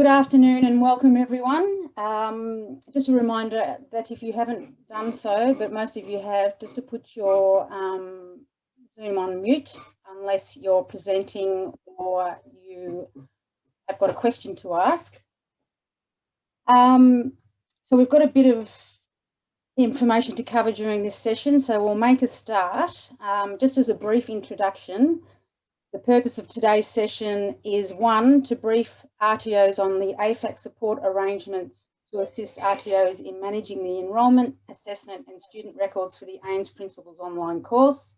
Good afternoon and welcome everyone. Just a reminder that if you haven't done so, but most of you have, just to put your Zoom on mute unless you're presenting or you have got a question to ask. So we've got a bit of information to cover during this session, so we'll make a start. Just as a brief introduction, the purpose of today's session is 1, to brief RTOs on the AFAC support arrangements to assist RTOs in managing the enrolment, assessment and student records for the AIIMS Principles online course,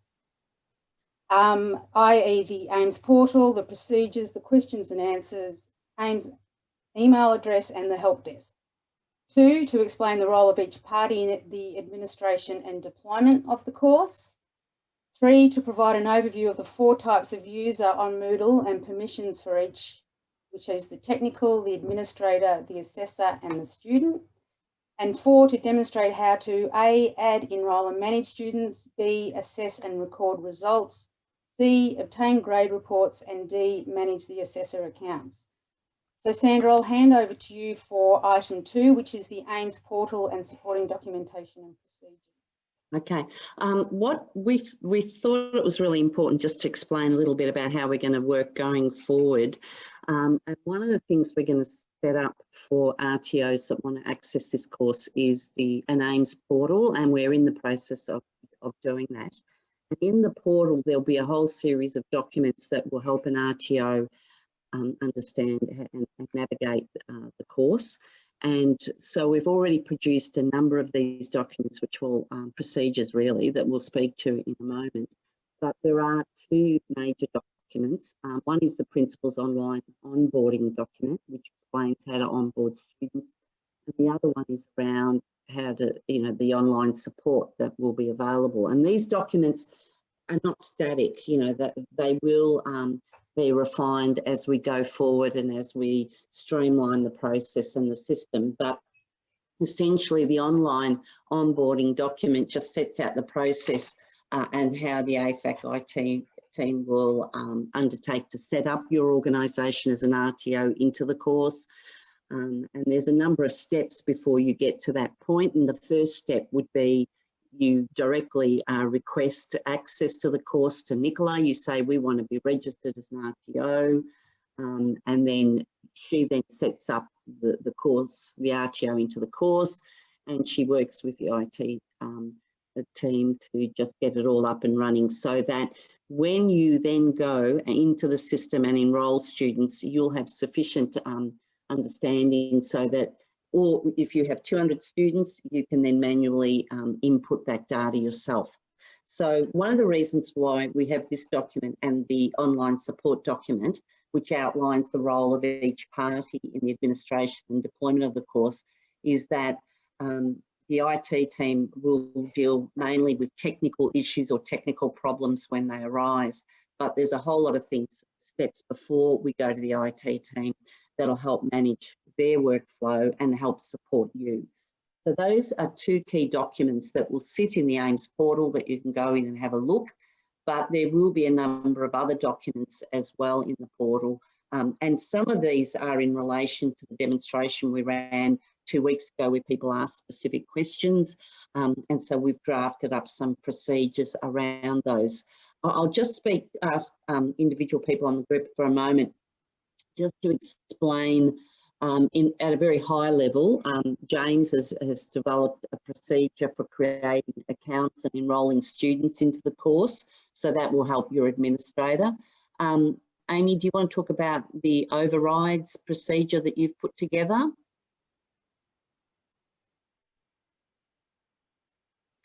i.e. the AIIMS portal, the procedures, the questions and answers, AIIMS email address and the help desk. 2, to explain the role of each party in the administration and deployment of the course. 3, to provide an overview of the 4 types of user on Moodle and permissions for each, which is the technical, the administrator, the assessor and the student. And 4, to demonstrate how to A, add, enrol and manage students, B, assess and record results, C, obtain grade reports and D, manage the assessor accounts. So Sandra, I'll hand over to you for item 2, which is the AIIMS portal and supporting documentation and procedure. Okay, what we thought it was really important just to explain a little bit about how we're going to work going forward. And one of the things we're going to set up for RTOs that want to access this course is an AIIMS portal, and we're in the process of doing that. And in the portal, there'll be a whole series of documents that will help an RTO understand and navigate the course. And so we've already produced a number of these documents, which will procedures really that we'll speak to in a moment. But there are 2 major documents. One is the Principles Online onboarding document, which explains how to onboard students. And the other one is around how to, the online support that will be available. And these documents are not static, that they will be refined as we go forward and as we streamline the process and the system. But essentially the online onboarding document just sets out the process and how the AFAC IT team will undertake to set up your organisation as an RTO into the course. And there's a number of steps before you get to that point. And the first step would be you directly request access to the course to Nicola. You say, we want to be registered as an RTO, and then she then sets up the course, the RTO into the course, and she works with the IT team to just get it all up and running, so that when you then go into the system and enrol students, you'll have sufficient understanding so that, or if you have 200 students, you can then manually input that data yourself. So one of the reasons why we have this document and the online support document, which outlines the role of each party in the administration and deployment of the course, is that the IT team will deal mainly with technical issues or technical problems when they arise. But there's a whole lot of steps before we go to the IT team that'll help manage their workflow and help support you. So those are 2 key documents that will sit in the AIIMS portal that you can go in and have a look, but there will be a number of other documents as well in the portal. And some of these are in relation to the demonstration we ran 2 weeks ago where people asked specific questions. And so we've drafted up some procedures around those. I'll just ask individual people on the group for a moment just to explain at a very high level. James has developed a procedure for creating accounts and enrolling students into the course, so that will help your administrator. Amy, do you want to talk about the overrides procedure that you've put together?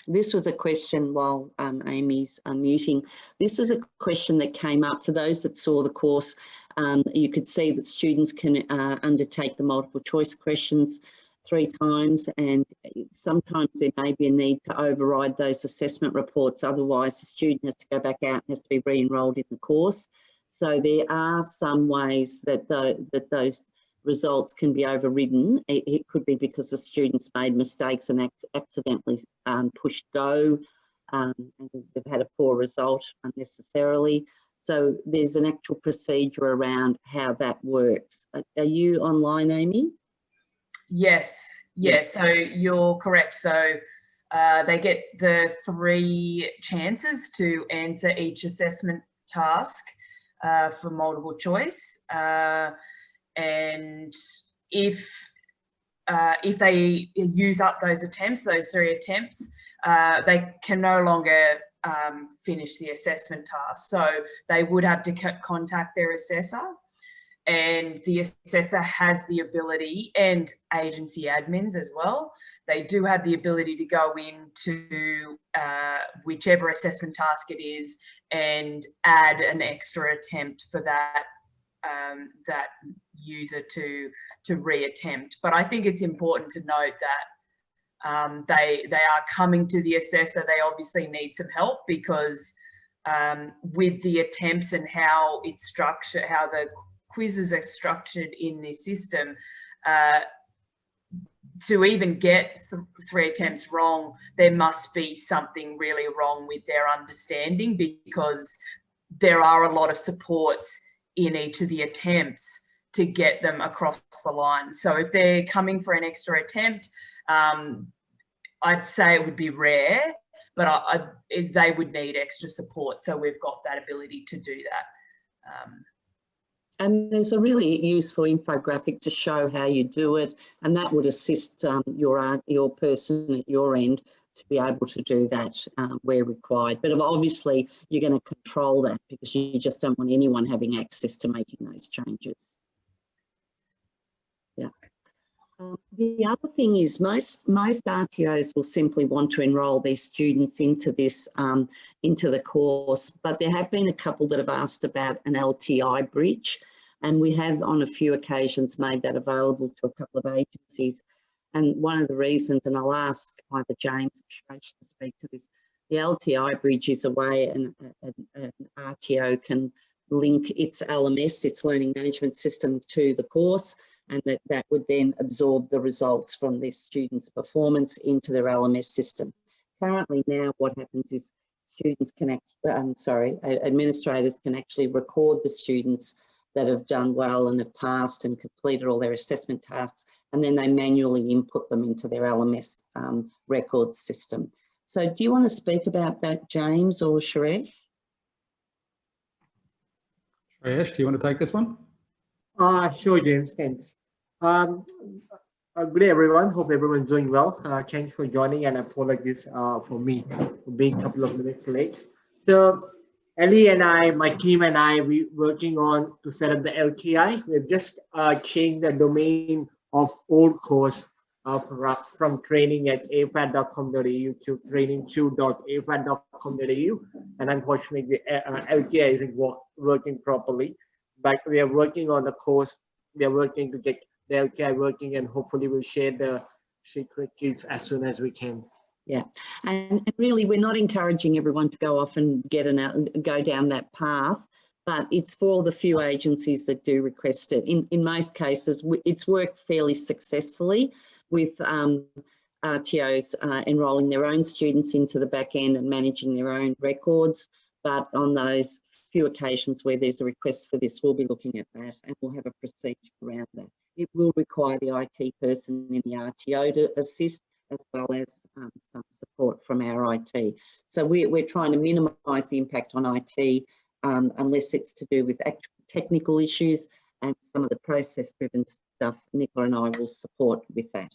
This was a question while Amy's unmuting. This was a question that came up for those that saw the course. You could see that students can undertake the multiple choice questions 3 times, and sometimes there may be a need to override those assessment reports. Otherwise, the student has to go back out and has to be re-enrolled in the course. So there are some ways that those results can be overridden. It could be because the students made mistakes and accidentally pushed go, and they've had a poor result unnecessarily. So there's an actual procedure around how that works. Are you online, Amy? Yes, yeah, so you're correct. So they get the 3 chances to answer each assessment task for multiple choice. And if they use up those attempts, those 3 attempts, they can no longer finish the assessment task. So they would have to contact their assessor, and the assessor has the ability, and agency admins as well, they do have the ability to go into whichever assessment task it is and add an extra attempt for that that user to reattempt. But I think it's important to note that they are coming to the assessor. They obviously need some help because with the attempts and how it's structured, how the quizzes are structured in this system, to even get 3 attempts wrong, there must be something really wrong with their understanding, because there are a lot of supports in each of the attempts to get them across the line. So if they're coming for an extra attempt, I'd say it would be rare, but they would need extra support. So we've got that ability to do that. And there's a really useful infographic to show how you do it, and that would assist your person at your end to be able to do that where required. But obviously you're going to control that, because you just don't want anyone having access to making those changes. Yeah. The other thing is most RTOs will simply want to enrol their students into this, into the course, but there have been a couple that have asked about an LTI bridge, and we have on a few occasions made that available to a couple of agencies. And one of the reasons, and I'll ask either James or Shresh to speak to this, the LTI bridge is a way an RTO can link its LMS, its learning management system, to the course, and that would then absorb the results from their students' performance into their LMS system. Currently now what happens is students can, administrators can actually record the students that have done well and have passed and completed all their assessment tasks, and then they manually input them into their LMS records system. So do you want to speak about that, James or Suresh? Suresh, do you want to take this one? Sure, James, thanks. Good day, everyone. Hope everyone's doing well. Thanks for joining, and apologies for me for being a couple of minutes late. So Ellie and I, my team and I, we're working on to set up the LTI. We've just changed the domain of old course from training at afat.com.au to training2.afat.com.au, and unfortunately the LTI isn't working properly, but we are working on the course. We are working to get the LTI working, and hopefully we'll share the secret keys as soon as we can. Yeah, and really we're not encouraging everyone to go off and go down that path, but it's for the few agencies that do request it. In most cases, it's worked fairly successfully with RTOs enrolling their own students into the back end and managing their own records. But on those few occasions where there's a request for this, we'll be looking at that, and we'll have a procedure around that. It will require the IT person in the RTO to assist, as well as some support from our IT. So we're trying to minimise the impact on IT unless it's to do with actual technical issues, and some of the process-driven stuff Nicola and I will support with that.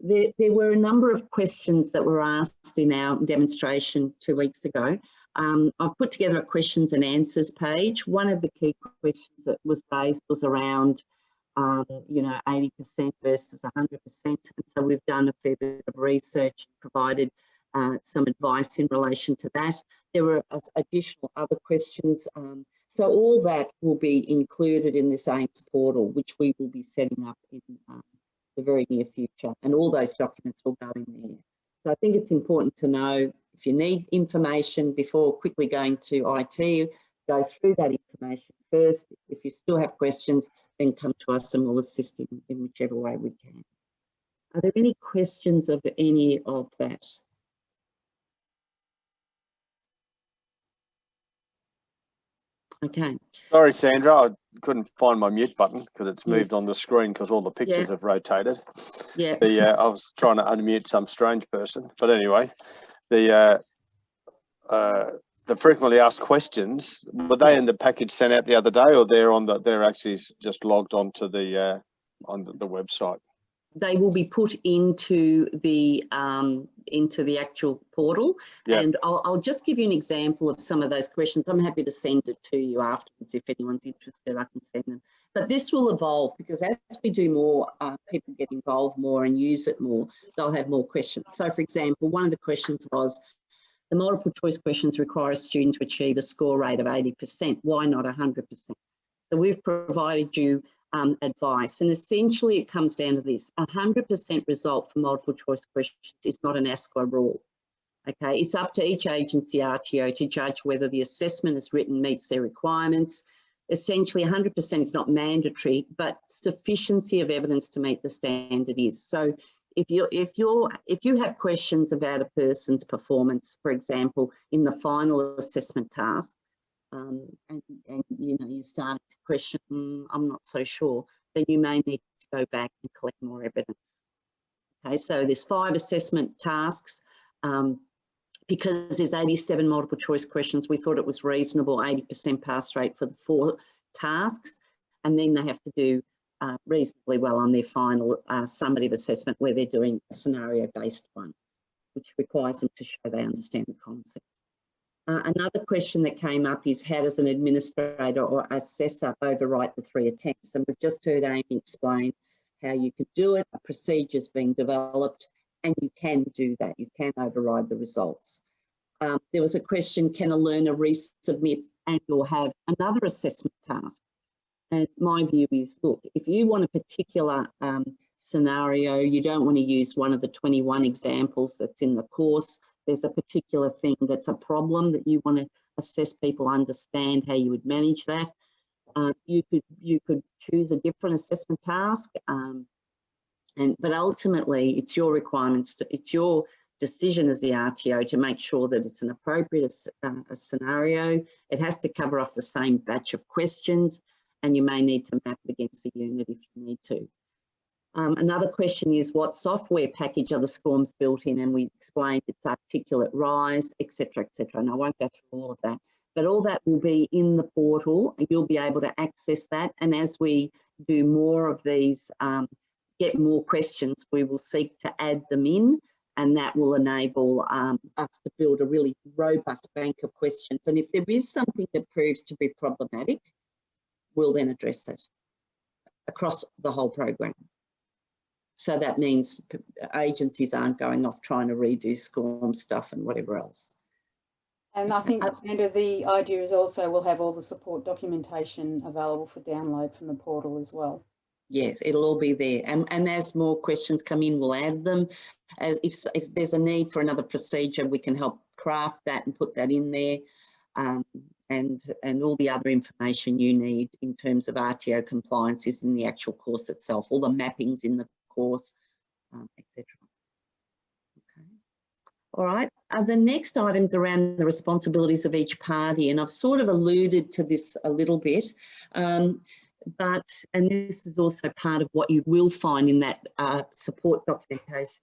There were a number of questions that were asked in our demonstration 2 weeks ago. I've put together a questions and answers page. One of the key questions that was raised was around 80% versus 100%. And so we've done a fair bit of research, provided some advice in relation to that. There were additional other questions. So all that will be included in this AIIMS portal, which we will be setting up in the very near future. And all those documents will go in there. So I think it's important to know, if you need information before quickly going to IT, go through that information first. If you still have questions, then come to us and we'll assist in whichever way we can. Are there any questions of any of that? Okay. Sorry, Sandra, I couldn't find my mute button because it's moved Yes. on the screen because all the pictures have rotated. Yeah. I was trying to unmute some strange person, but anyway, the frequently asked questions, were they in the package sent out the other day, or they're actually just logged onto the website? They will be put into the actual portal. Yep. And I'll just give you an example of some of those questions. I'm happy to send it to you afterwards if anyone's interested. I can send them. But this will evolve because as we do more, people get involved more and use it more, they'll have more questions. So, for example, one of the questions was, the multiple choice questions require a student to achieve a score rate of 80%. Why not 100%? So we've provided you advice, and essentially it comes down to this: 100% result for multiple choice questions is not an ASCO rule. Okay, it's up to each agency RTO to judge whether the assessment as written meets their requirements. Essentially 100% is not mandatory, but sufficiency of evidence to meet the standard is. So if you have questions about a person's performance, for example, in the final assessment task, and you know, you start to question, I'm not so sure, then you may need to go back and collect more evidence. Okay, so there's 5 assessment tasks. Because there's 87 multiple choice questions, we thought it was reasonable, 80% pass rate for the 4 tasks, and then they have to do reasonably well on their final summative assessment where they're doing a scenario-based one, which requires them to show they understand the concepts. Another question that came up is, how does an administrator or assessor overwrite the 3 attempts? And we've just heard Amy explain how you could do it. A procedure's being developed, and you can do that. You can override the results. There was a question, can a learner resubmit and or have another assessment task? And my view is, look, if you want a particular scenario, you don't want to use one of the 21 examples that's in the course. There's a particular thing that's a problem that you want to assess people understand how you would manage that. You could choose a different assessment task, but ultimately it's your requirements, it's your decision as the RTO to make sure that it's an appropriate scenario. It has to cover off the same batch of questions, and you may need to map it against the unit if you need to. Another question is, what software package are the SCORMs built in? And we explained it's Articulate Rise, etc., etc. And I won't go through all of that, but all that will be in the portal. You'll be able to access that. And as we do more of these, get more questions, we will seek to add them in, and that will enable us to build a really robust bank of questions. And if there is something that proves to be problematic, we'll then address it across the whole program. So that means agencies aren't going off trying to redo SCORM stuff and whatever else. And I think, Sandra, the idea is also we'll have all the support documentation available for download from the portal as well. Yes, it'll all be there. And as more questions come in, we'll add them. As if there's a need for another procedure, we can help craft that and put that in there. And all the other information you need in terms of RTO compliance is in the actual course itself, all the mappings in the course, etc. Okay. All right. The next item's around the responsibilities of each party, and I've sort of alluded to this a little bit, and this is also part of what you will find in that support documentation.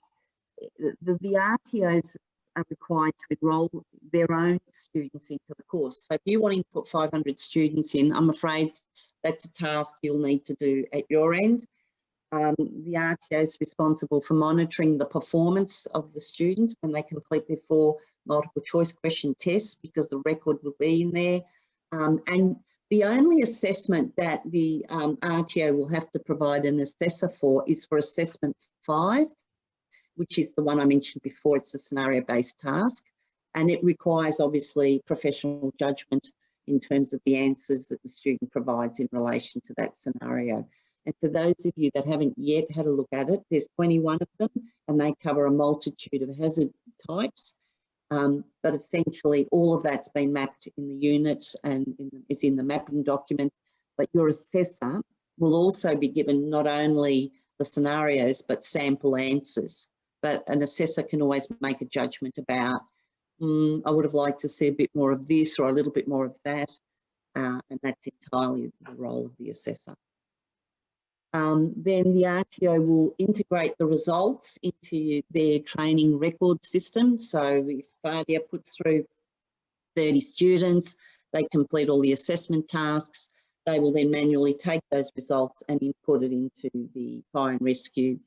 The RTOs are required to enrol their own students into the course. So if you want to put 500 students in, I'm afraid that's a task you'll need to do at your end. The RTO is responsible for monitoring the performance of the student when they complete their 4 multiple choice question tests, because the record will be in there. And the only assessment that the RTO will have to provide an assessor for is for assessment 5, which is the one I mentioned before. It's a scenario-based task, and it requires obviously professional judgment in terms of the answers that the student provides in relation to that scenario. And for those of you that haven't yet had a look at it, there's 21 of them, and they cover a multitude of hazard types. But essentially all of that's been mapped in the unit and is in the mapping document. But your assessor will also be given not only the scenarios, but sample answers. But an assessor can always make a judgment about, I would have liked to see a bit more of this or a little bit more of that. and that's entirely the role of the assessor. Then the RTO will integrate the results into their training record system. So if Fadia puts through 30 students, they complete all the assessment tasks, they will then manually take those results and input it into the fire and rescue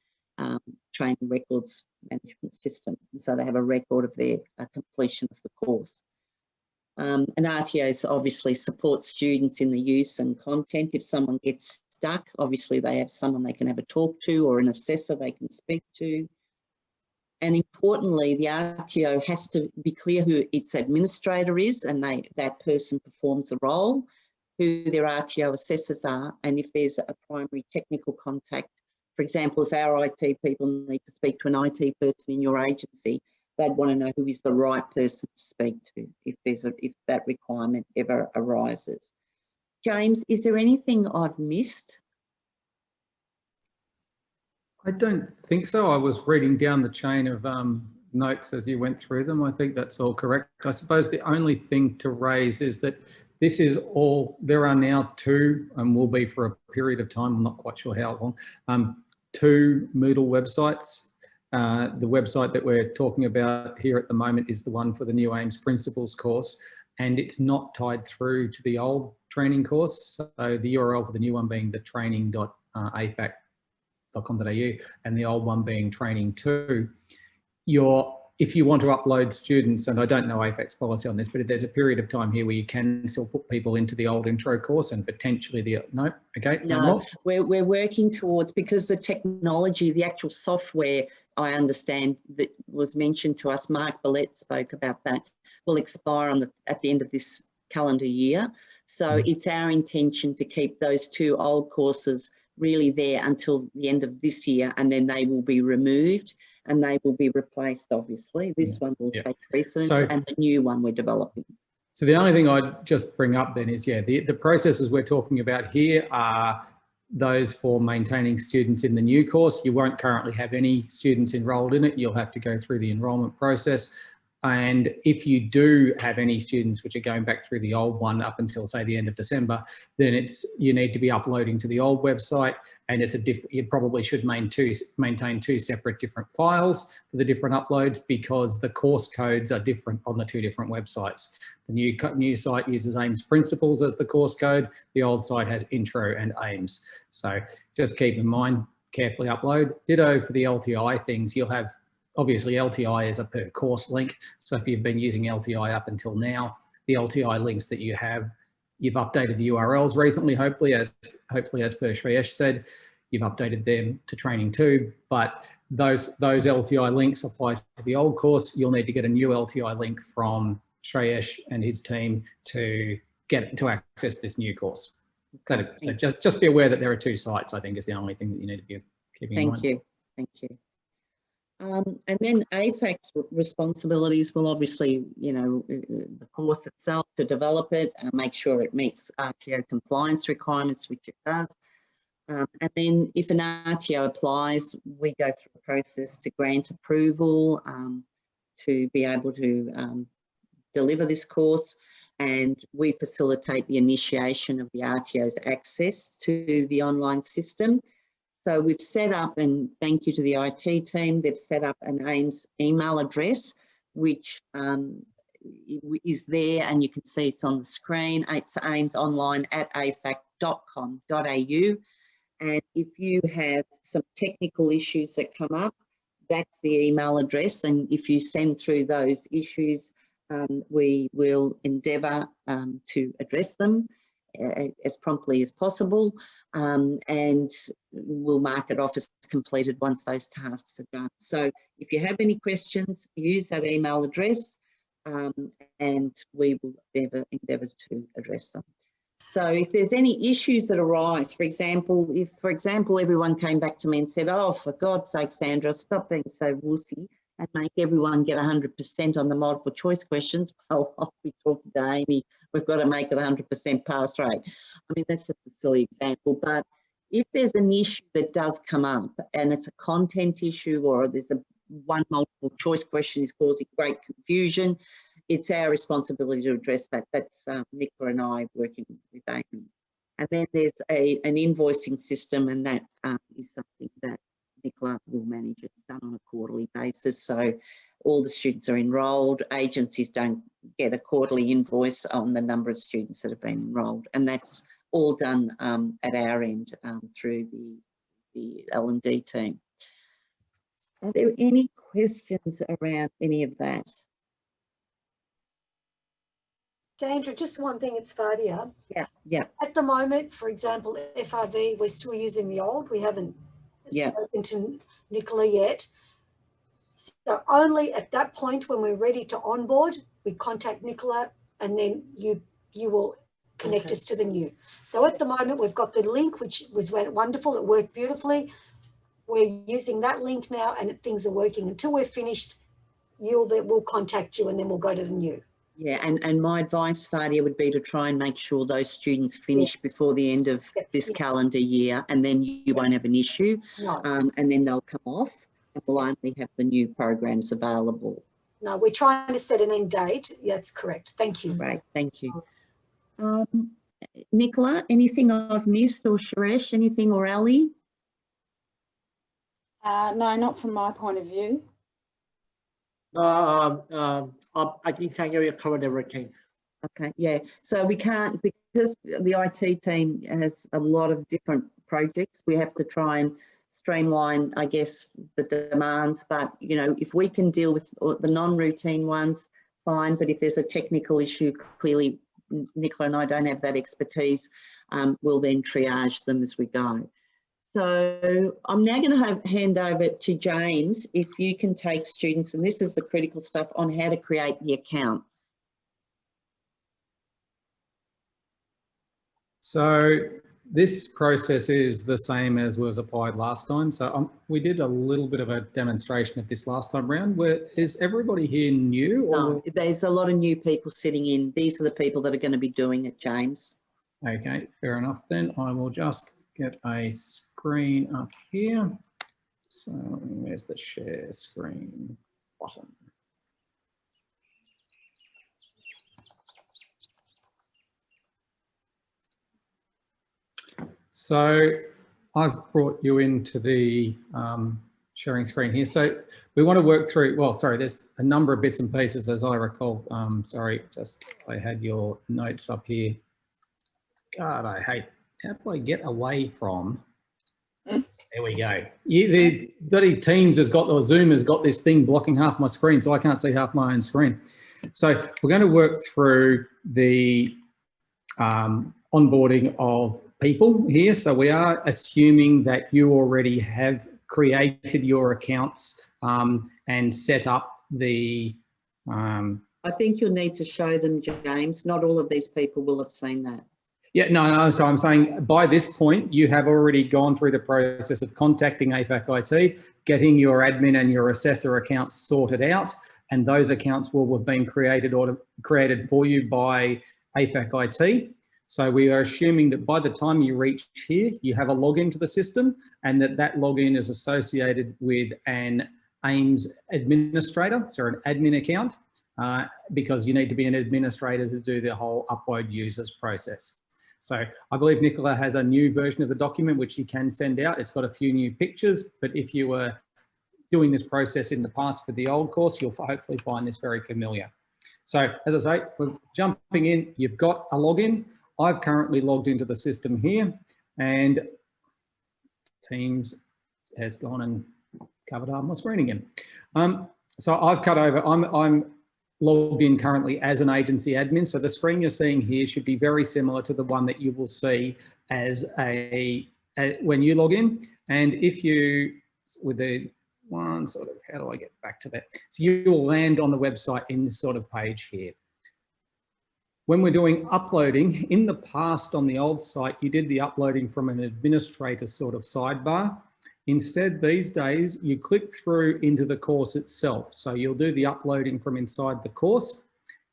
training records management system. And so they have a record of their completion of the course. And RTOs obviously support students in the use and content. If someone gets stuck, obviously they have someone they can have a talk to or an assessor they can speak to. And importantly, the RTO has to be clear who its administrator is, and that person performs the role, who their RTO assessors are, and if there's a primary technical contact. For example, if our IT people need to speak to an IT person in your agency, they'd want to know who is the right person to speak to if that requirement ever arises. James, is there anything I've missed? I don't think so. I was reading down the chain of notes as you went through them. I think that's all correct. I suppose the only thing to raise is that this is all, there are now two, and will be for a period of time, I'm not quite sure how long, two Moodle websites. The website that we're talking about here at the moment is the one for the new AIIMS Principles course, and it's not tied through to the old training course. So the URL for the new one being the training.afac.com.au and the old one being training2. If you want to upload students, and I don't know AFAC's policy on this, but if there's a period of time here where you can still put people into the old intro course and potentially no, we're working towards, because the technology, the actual software, I understand that was mentioned to us, Mark Billette spoke about that, will expire at the end of this calendar year. So it's our intention to keep those two old courses really there until the end of this year, and then they will be removed and they will be replaced, obviously. This one will take precedence, and the new one we're developing. So the only thing I'd just bring up then is, the processes we're talking about here are those for maintaining students in the new course. You won't currently have any students enrolled in it. You'll have to go through the enrolment process. And if you do have any students which are going back through the old one up until, say, the end of December, then you need to be uploading to the old website, and you probably should maintain two separate different files for the different uploads, because the course codes are different on the two different websites. The new site uses AIIMS Principles as the course code. The old site has Intro and AIIMS. So just keep in mind, carefully upload. Ditto for the LTI things. You'll have, obviously, LTI is a per course link. So if you've been using LTI up until now, the LTI links that you have, you've updated the URLs recently, hopefully as per Shreyesh said, you've updated them to training 2, but those LTI links apply to the old course. You'll need to get a new LTI link from Shreyesh and his team to access this new course. So just be aware that there are two sites, I think, is the only thing that you need to be keeping in mind. Thank you. And then AFAC's responsibilities will obviously, the course itself, to develop it and make sure it meets RTO compliance requirements, which it does. And then if an RTO applies, we go through a process to grant approval to be able to deliver this course, and we facilitate the initiation of the RTO's access to the online system. So we've set up, and thank you to the IT team, they've set up an AIIMS email address, which is there, and you can see it's on the screen. It's aimsonline@afac.com.au. And if you have some technical issues that come up, that's the email address. And if you send through those issues, we will endeavour to address them as promptly as possible, and we'll mark it off as completed once those tasks are done. So if you have any questions, use that email address, and we will endeavour to address them. So if there's any issues that arise, for example, if everyone came back to me and said, oh, for God's sake, Sandra, stop being so wussy and make everyone get 100% on the multiple choice questions, well, I'll be talking to Amy, we've got to make it 100% pass rate. I mean, that's just a silly example, but if there's an issue that does come up and it's a content issue, or there's one multiple choice question is causing great confusion, it's our responsibility to address that. That's Nicola and I working with AIIMS. And then there's an invoicing system, and that is something that Nicola will manage. It's done on a quarterly basis. So all the students are enrolled. Agencies don't get a quarterly invoice on the number of students that have been enrolled. And that's all done at our end through the L&D team. Are there any questions around any of that? Sandra, just one thing, it's Fadia. Yeah. At the moment, for example, FRV, we're still using the old. We haven't spoken to Nicola yet. So only at that point when we're ready to onboard, we contact Nicola, and then you will connect us to the new. So at the moment, we've got the link, which was wonderful. It worked beautifully. We're using that link now, and things are working. Until we're finished, we'll contact you, and then we'll go to the new. Yeah, and my advice, Fadia, would be to try and make sure those students finish before the end of this calendar year, and then you won't have an issue. No. And then they'll come off, and we'll only have the new programs available. No, we're trying to set an end date. That's correct. Thank you. Great, thank you. Nicola, anything I've missed, or Suresh, anything, or Ali? No, not from my point of view. I think Sandra covered everything. Okay, yeah. So we can't, because the IT team has a lot of different projects, we have to try and streamline, I guess, the demands. But, you know, if we can deal with the non-routine ones, fine. But if there's a technical issue, clearly Nicola and I don't have that expertise. We'll then triage them as we go. So I'm now going to hand over to James, if you can take students, and this is the critical stuff, on how to create the accounts. So this process is the same as was applied last time. So we did a little bit of a demonstration of this last time round. Is everybody here new? Or? No, there's a lot of new people sitting in. These are the people that are going to be doing it, James. Okay, fair enough then. I will just get a screen up here. So where's the share screen button? So I've brought you into the sharing screen here. So we want to work through, well, sorry, there's a number of bits and pieces as I recall. Sorry, just I had your notes up here. God, I hate, how do I get away from, there we go. The bloody Teams has got, or Zoom has got this thing blocking half my screen, so I can't see half my own screen. So we're going to work through the onboarding of people here. So we are assuming that you already have created your accounts and set up the... I think you'll need to show them, James. Not all of these people will have seen that. Yeah, no, so I'm saying by this point, you have already gone through the process of contacting AFAC IT, getting your admin and your assessor accounts sorted out, and those accounts will have been created for you by AFAC IT. So we are assuming that by the time you reach here, you have a login to the system, and that login is associated with an AIIMS administrator, so an admin account, because you need to be an administrator to do the whole upload users process. So I believe Nicola has a new version of the document which you can send out. It's got a few new pictures, but if you were doing this process in the past for the old course, you'll hopefully find this very familiar. So as I say, we're jumping in, you've got a login. I've currently logged into the system here, and Teams has gone and covered up my screen again. So I've cut over, I'm logged in currently as an agency admin. So the screen you're seeing here should be very similar to the one that you will see as when you log in. And if you, with the one sort of, how do I get back to that? So you will land on the website in this sort of page here. When we're doing uploading, in the past on the old site, you did the uploading from an administrator sort of sidebar. Instead, these days, you click through into the course itself. So you'll do the uploading from inside the course.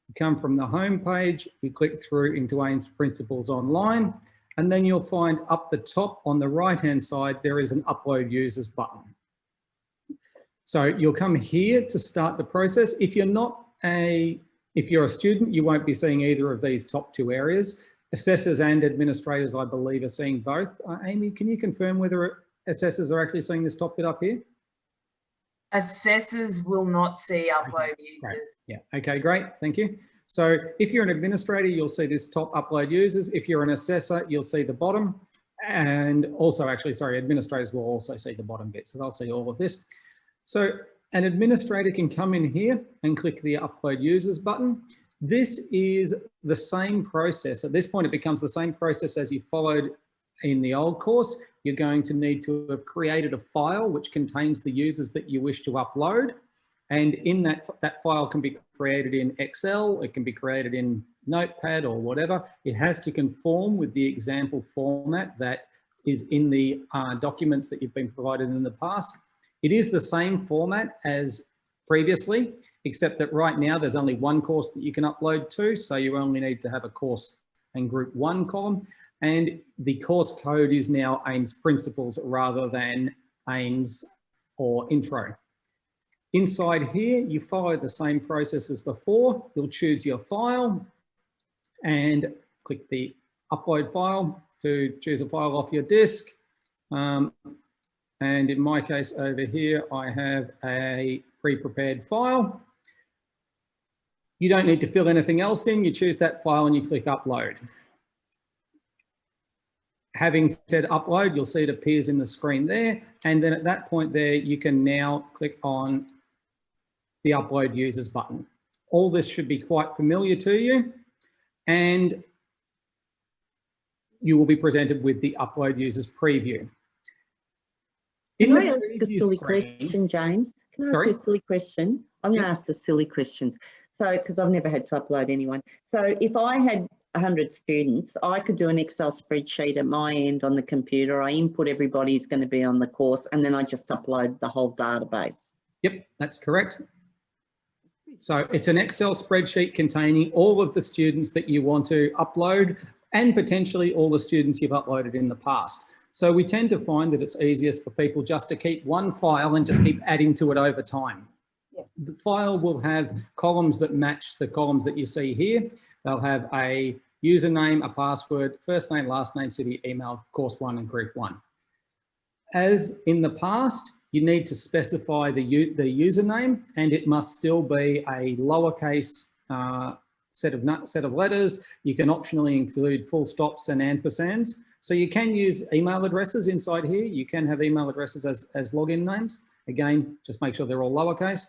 You come from the home page, you click through into AIIMS Principles Online, and then you'll find up the top on the right-hand side, there is an Upload Users button. So you'll come here to start the process. If you're not a If you're a student, you won't be seeing either of these top two areas. Assessors and administrators, I believe, are seeing both. Amy, can you confirm whether assessors are actually seeing this top bit up here? Assessors will not see upload Great. users. Yeah, okay, great, thank you. So if you're an administrator, you'll see this top upload users. If you're an assessor, you'll see the bottom. And also, actually, sorry, administrators will also see the bottom bit. So they'll see all of this. So an administrator can come in here and click the upload users button. This is the same process. At this point, it becomes the same process as you followed in the old course. You're going to need to have created a file which contains the users that you wish to upload. And in that file can be created in Excel, it can be created in Notepad or whatever. It has to conform with the example format that is in the documents that you've been provided in the past. It is the same format as previously, except that right now there's only one course that you can upload to, so you only need to have a course and group 1 column. And the course code is now AIIMS Principles rather than AIIMS or Intro. Inside here, you follow the same process as before. You'll choose your file and click the upload file to choose a file off your disk. And in my case over here, I have a pre-prepared file. You don't need to fill anything else in. You choose that file and you click upload. Having said upload, you'll see it appears in the screen there. And then at that point there, you can now click on the upload users button. All this should be quite familiar to you. And you will be presented with the upload users preview. Can I ask a silly question, James? Can I ask you a silly question? I'm going to ask the silly questions. So, because I've never had to upload anyone. So if I had 100 students, I could do an Excel spreadsheet at my end on the computer. I input everybody who's going to be on the course, and then I just upload the whole database. Yep, that's correct. So it's an Excel spreadsheet containing all of the students that you want to upload and potentially all the students you've uploaded in the past. So we tend to find that it's easiest for people just to keep one file and just keep adding to it over time. Yep. The file will have columns that match the columns that you see here. They'll have a username, a password, first name, last name, city, email, course 1 and group 1. As in the past, you need to specify the username, and it must still be a lowercase set of letters. You can optionally include full stops and ampersands. So you can use email addresses inside here. You can have email addresses as login names. Again, just make sure they're all lowercase.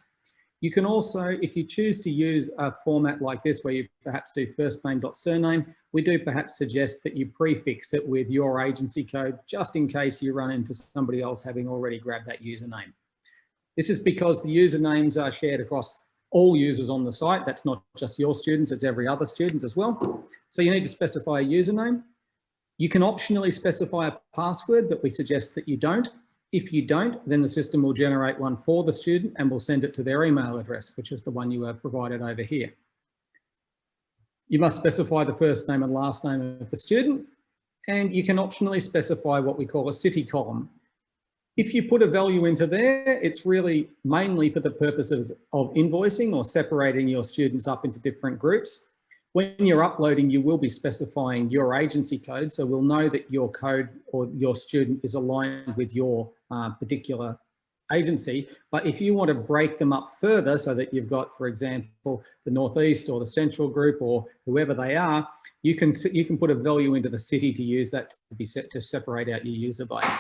You can also, if you choose to use a format like this, where you perhaps do first name dot surname, we do perhaps suggest that you prefix it with your agency code, just in case you run into somebody else having already grabbed that username. This is because the usernames are shared across all users on the site. That's not just your students, it's every other student as well. So you need to specify a username. You can optionally specify a password, but we suggest that you don't. If you don't, then the system will generate one for the student and will send it to their email address, which is the one you have provided over here. You must specify the first name and last name of the student, and you can optionally specify what we call a city column. If you put a value into there, it's really mainly for the purposes of invoicing or separating your students up into different groups. When you're uploading, you will be specifying your agency code, so we'll know that your code or your student is aligned with your particular agency. But if you want to break them up further so that you've got, for example, the Northeast or the Central group or whoever they are, you can put a value into the city to use that to be set to separate out your user base.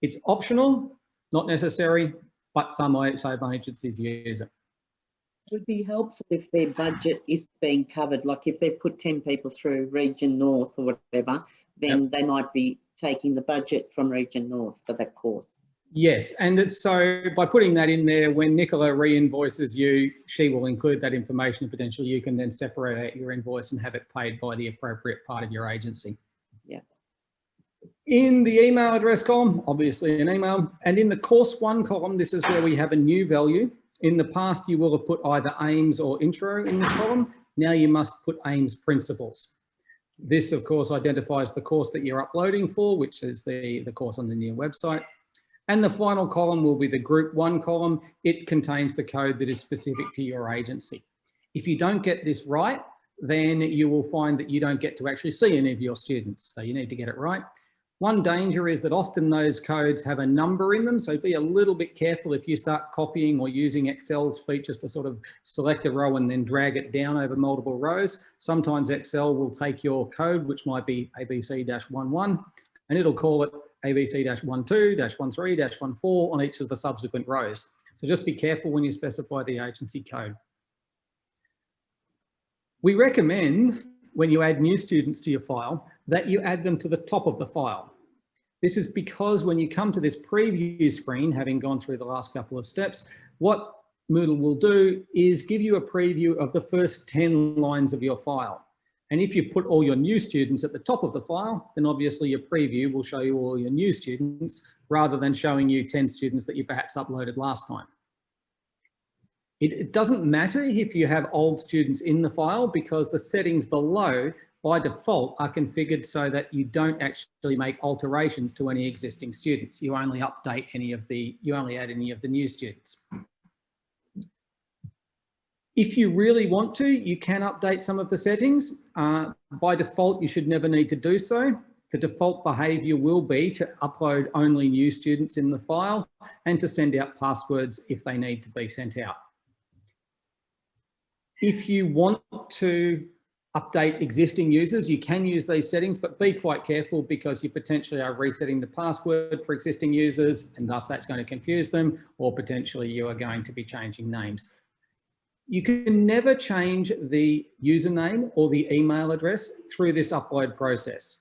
It's optional, not necessary, but some agencies use it. It would be helpful if their budget is being covered, like if they've put 10 people through Region North or whatever, then they might be taking the budget from Region North for that course. Yes, and it's so by putting that in there, when Nicola re-invoices you, she will include that information. Potentially you can then separate out your invoice and have it paid by the appropriate part of your agency. Yeah. In the email address column, obviously an email, and in the course 1 column, this is where we have a new value. In the past, you will have put either AIIMS or intro in this column. Now you must put AIIMS principles. This, of course, identifies the course that you're uploading for, which is the course on the new website. And the final column will be the group 1 column. It contains the code that is specific to your agency. If you don't get this right, then you will find that you don't get to actually see any of your students. So you need to get it right. One danger is that often those codes have a number in them, so be a little bit careful if you start copying or using Excel's features to sort of select a row and then drag it down over multiple rows. Sometimes Excel will take your code, which might be ABC-11, and it'll call it ABC-12-13-14 on each of the subsequent rows. So just be careful when you specify the agency code. We recommend when you add new students to your file that you add them to the top of the file. This is because when you come to this preview screen, having gone through the last couple of steps, what Moodle will do is give you a preview of the first 10 lines of your file. And if you put all your new students at the top of the file, then obviously your preview will show you all your new students rather than showing you 10 students that you perhaps uploaded last time. It doesn't matter if you have old students in the file because the settings below by default are configured so that you don't actually make alterations to any existing students. You only update you only add any of the new students. If you really want to, you can update some of the settings. By default, you should never need to do so. The default behavior will be to upload only new students in the file and to send out passwords if they need to be sent out. If you want to update existing users, you can use these settings, but be quite careful because you potentially are resetting the password for existing users and thus that's going to confuse them, or potentially you are going to be changing names. You can never change the username or the email address through this upload process.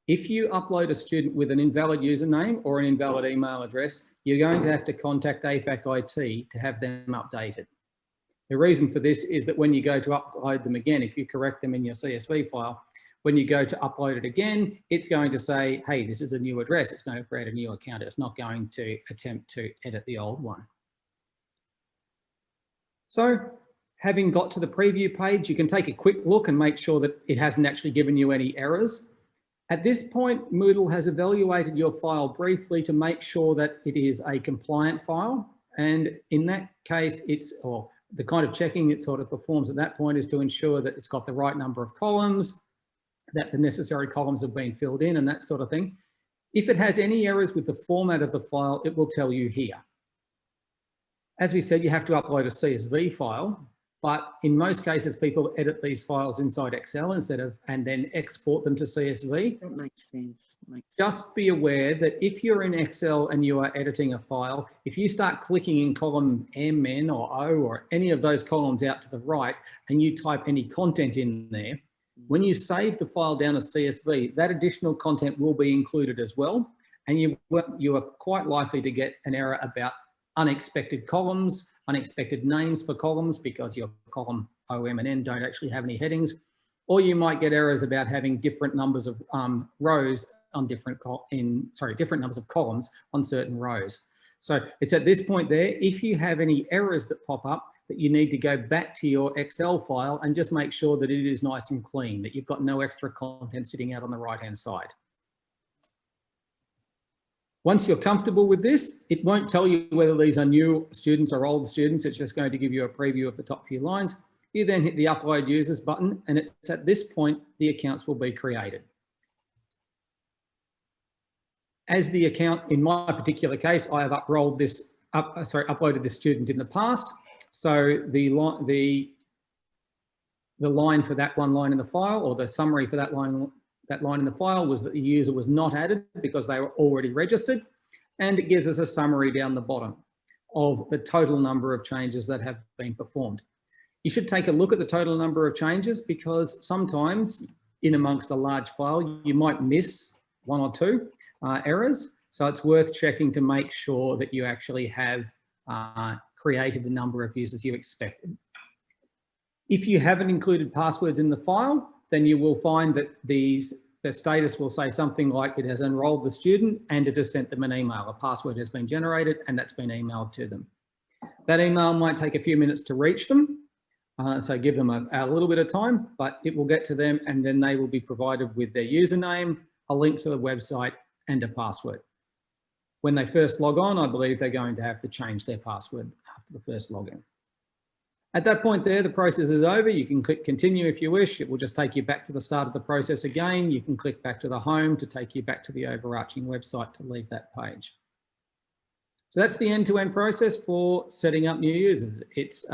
If you upload a student with an invalid username or an invalid email address, you're going to have to contact AFAC IT to have them updated. The reason for this is that when you go to upload them again, if you correct them in your CSV file, when you go to upload it again, it's going to say, hey, this is a new address. It's going to create a new account. It's not going to attempt to edit the old one. So having got to the preview page, you can take a quick look and make sure that it hasn't actually given you any errors. At this point, Moodle has evaluated your file briefly to make sure that it is a compliant file. And in that case, the kind of checking it sort of performs at that point is to ensure that it's got the right number of columns, that the necessary columns have been filled in and that sort of thing. If it has any errors with the format of the file, it will tell you here. As we said, you have to upload a CSV file, but in most cases, people edit these files inside Excel and then export them to CSV. That makes sense. Just be aware that if you're in Excel and you are editing a file, if you start clicking in column M, N or O or any of those columns out to the right and you type any content in there, when you save the file down as CSV, that additional content will be included as well. And you are quite likely to get an error about unexpected columns, unexpected names for columns because your column O, M and N don't actually have any headings. Or you might get errors about having different numbers of rows on different numbers of columns on certain rows. So it's at this point there, if you have any errors that pop up, that you need to go back to your Excel file and just make sure that it is nice and clean, that you've got no extra content sitting out on the right-hand side. Once you're comfortable with this, it won't tell you whether these are new students or old students. It's just going to give you a preview of the top few lines. You then hit the upload users button and it's at this point, the accounts will be created. As the account, in my particular case, I have uploaded this student in the past. So the line for that one line in the file, or the summary for that line in the file, was that the user was not added because they were already registered. And it gives us a summary down the bottom of the total number of changes that have been performed. You should take a look at the total number of changes because sometimes in amongst a large file, you might miss one or two errors. So it's worth checking to make sure that you actually have created the number of users you expected. If you haven't included passwords in the file, then you will find that the status will say something like it has enrolled the student and it has sent them an email. A password has been generated and that's been emailed to them. That email might take a few minutes to reach them. So give them a little bit of time, but it will get to them and then they will be provided with their username, a link to the website and a password. When they first log on, I believe they're going to have to change their password after the first login. At that point there, the process is over. You can click continue if you wish. It will just take you back to the start of the process again. You can click back to the home to take you back to the overarching website to leave that page. So that's the end-to-end process for setting up new users. It's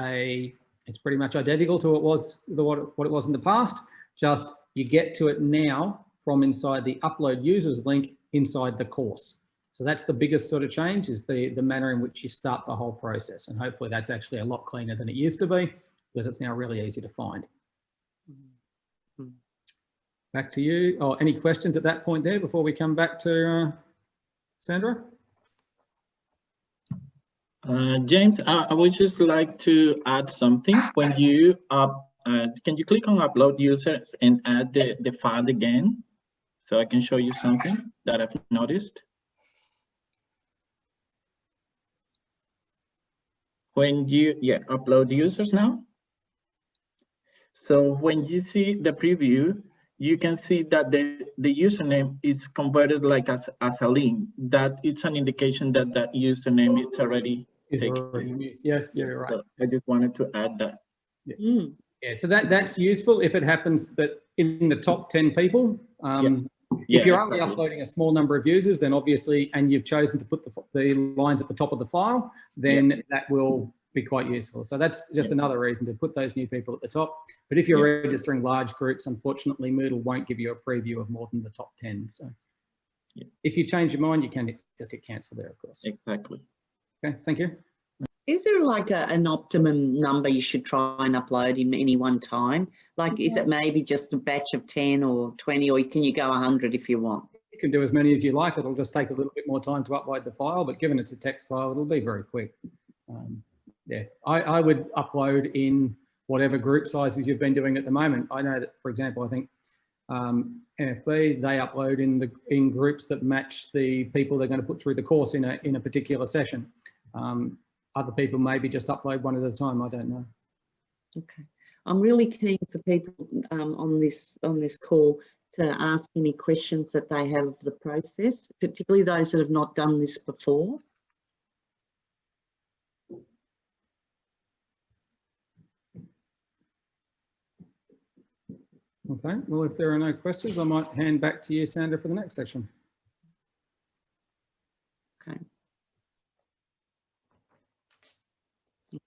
pretty much identical to what it was in the past, just you get to it now from inside the upload users link inside the course. So that's the biggest sort of change, is the manner in which you start the whole process. And hopefully that's actually a lot cleaner than it used to be, because it's now really easy to find. Back to you. Oh, any questions at that point there before we come back to Sandra? James, I would just like to add something. When you can you click on upload users and add the file again, so I can show you something that I've noticed. When you upload users now, so when you see the preview, you can see that the username is converted like as a link. That it's an indication that that username is already taken. Yes, you're right. So I just wanted to add that. Yeah, yeah, so that's useful if it happens that in the top 10 people. If you're only uploading a small number of users, then obviously, and you've chosen to put the lines at the top of the file, then that will be quite useful. So that's just another reason to put those new people at the top. But if you're registering large groups, unfortunately, Moodle won't give you a preview of more than the top 10. So if you change your mind, you can just hit cancel there, of course. Exactly. Okay, thank you. Is there like an optimum number you should try and upload in any one time? Like, is it maybe just a batch of 10 or 20, or can you go 100 if you want? You can do as many as you like. It'll just take a little bit more time to upload the file, but given it's a text file, it'll be very quick. Yeah, I would upload in whatever group sizes you've been doing at the moment. I know that, for example, I think NFB, they upload in groups that match the people they're going to put through the course in a particular session. Other people maybe just upload one at a time. I don't know. Okay, I'm really keen for people on this call to ask any questions that they have of the process, particularly those that have not done this before. Okay, well, if there are no questions, I might hand back to you, Sandra, for the next section. Okay.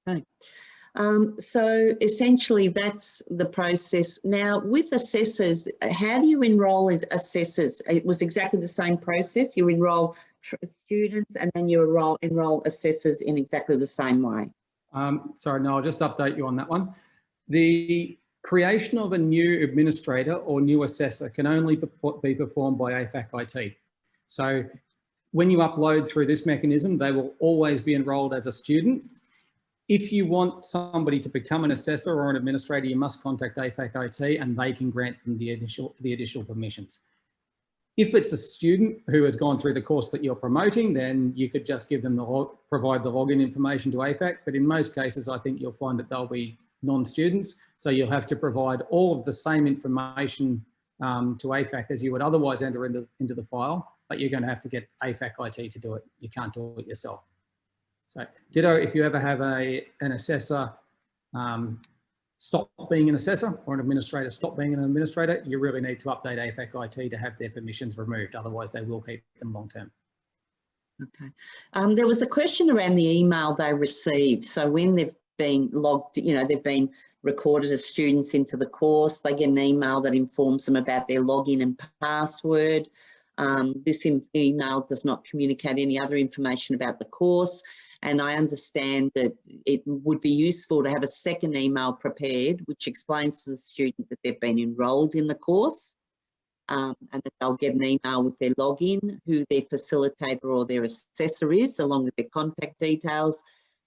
Okay. So essentially that's the process. Now with assessors, how do you enroll as assessors? It was exactly the same process. You enroll students and then you enroll assessors in exactly the same way. Sorry, no, I'll just update you on that one. The creation of a new administrator or new assessor can only be performed by AFAC IT. So when you upload through this mechanism, they will always be enrolled as a student. If you want somebody to become an assessor or an administrator, you must contact AFAC IT and they can grant them the additional permissions. If it's a student who has gone through the course that you're promoting, then you could just give them provide the login information to AFAC. But in most cases, I think you'll find that they'll be non-students. So you'll have to provide all of the same information to AFAC as you would otherwise enter into the file, but you're going to have to get AFAC IT to do it. You can't do it yourself. So ditto, if you ever have an assessor stop being an assessor or an administrator stop being an administrator, you really need to update AFAC IT to have their permissions removed. Otherwise, they will keep them long term. Okay. There was a question around the email they received. So when they've been logged, they've been recorded as students into the course, they get an email that informs them about their login and password. This email does not communicate any other information about the course. And I understand that it would be useful to have a second email prepared, which explains to the student that they've been enrolled in the course, and that they'll get an email with their login, who their facilitator or their assessor is, along with their contact details,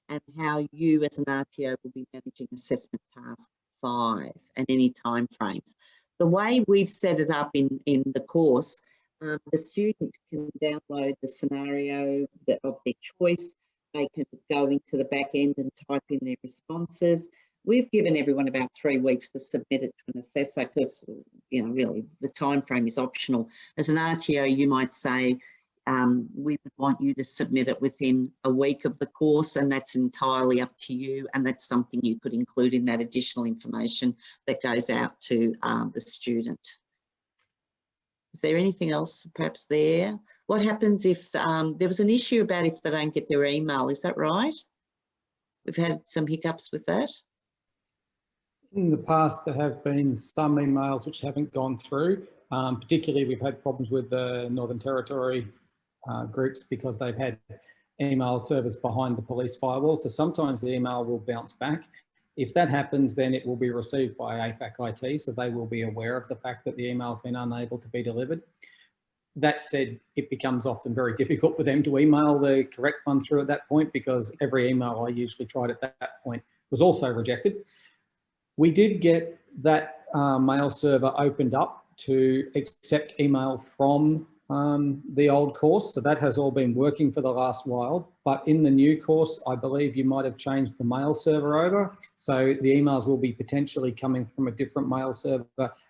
and how you as an RTO will be managing assessment task 5 and any time frames. The way we've set it up in the course, the student can download the scenario of their choice. They can go into the back end and type in their responses. We've given everyone about 3 weeks to submit it to an assessor because, really the time frame is optional. As an RTO, you might say, we would want you to submit it within a week of the course, and that's entirely up to you, and that's something you could include in that additional information that goes out to the student. Is there anything else perhaps there? What happens if there was an issue about if they don't get their email, is that right? We've had some hiccups with that. In the past, there have been some emails which haven't gone through. Particularly, we've had problems with the Northern Territory groups because they've had email servers behind the police firewall. So sometimes the email will bounce back. If that happens, then it will be received by AFAC IT, so they will be aware of the fact that the email has been unable to be delivered. That said, it becomes often very difficult for them to email the correct one through at that point, because every email I usually tried at that point was also rejected. We did get that mail server opened up to accept email from the old course, so that has all been working for the last while. But in the new course, I believe you might have changed the mail server over, so the emails will be potentially coming from a different mail server